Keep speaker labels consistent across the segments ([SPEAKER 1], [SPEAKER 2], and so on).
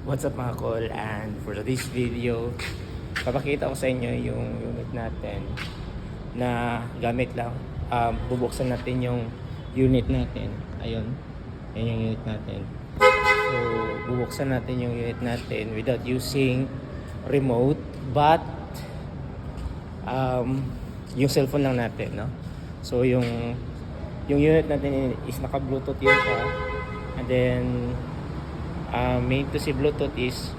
[SPEAKER 1] What's up mga call, and for this video papakita ko sa inyo yung unit natin na gamit lang. Bubuksan natin yung unit natin. Ayun, yan yung unit natin. So bubuksan natin yung unit natin without using remote, but yung cellphone lang natin, no? So yung unit natin is naka Bluetooth yun siya, and then main to si Bluetooth is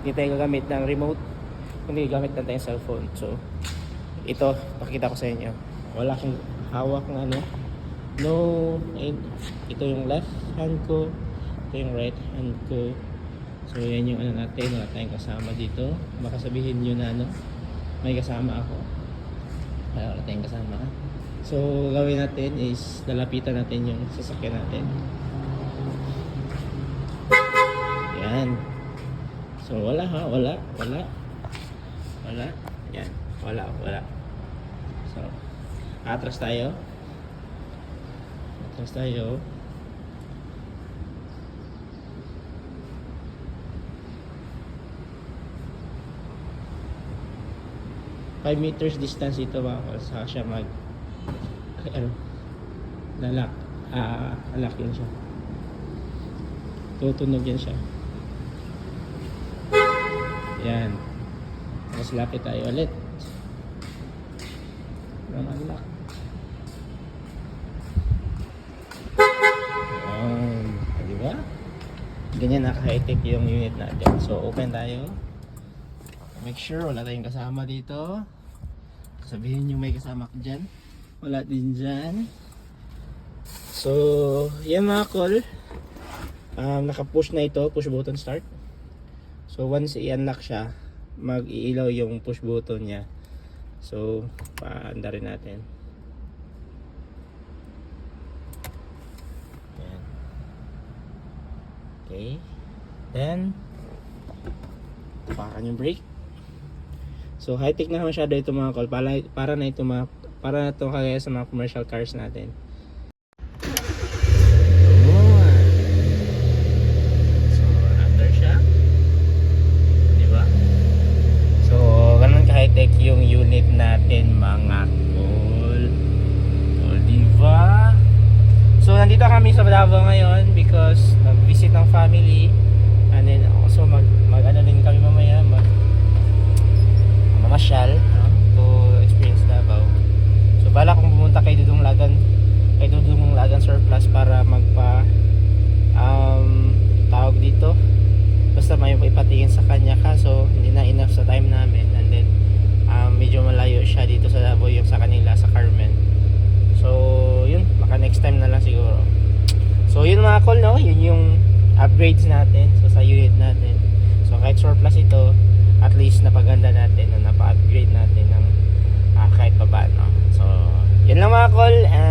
[SPEAKER 1] hindi tayo gagamit ng remote, kundi gamit lang tayong cellphone. So ito, pakita ko sa inyo, wala akong hawak ng ano, no, ito yung left hand ko, ito yung right hand ko. So yan yung ano natin, wala tayong kasama dito. Baka sabihin nyo na ano, may kasama ako, wala tayong kasama. So gawin natin is lalapitan natin yung sasakyan natin. Yan. So wala ha, wala. Yan, wala. So atras tayo. 5 meters distance ito ba sa siya mag lalak. Lalak yun siya. Tutunog yan siya. Yan. Mas lapit tayo ulit. Unlock. Diba? Ganyan naka-high-tech yung unit natin. So open tayo. Make sure wala tayong kasama dito. Sabihin nyo may kasama ka dyan. Wala din dyan. So yan mga call. Naka-push na ito. Push button start. So once i-unlock siya, mag-iilaw yung push button niya. So paanda rin natin. Yan. Okay. Then tapakan yung brake. So high-tech na masyado ito mga call. Para na ito kagaya sa mga commercial cars natin. High-tech yung unit natin mga call. So, diba? So, nandito kami sa Davao ngayon because nag-visit ng family, and then also mag-ano din kami mamaya, mamasyal to experience Davao. So, bala kong pumunta kay Dudong Lagan Surplus para tawag dito, basta may ipatingin sa kanya, kaso hindi na enough sa time namin, and then medyo malayo siya dito sa Davao, yung sa kanila sa Carmen. So yun, baka next time na lang siguro. So yun mga call, no, yun yung upgrades natin so sa unit natin. So kahit surplus ito, at least napaganda natin, napa-upgrade natin ng kahit pa paano. So yun lang mga call, and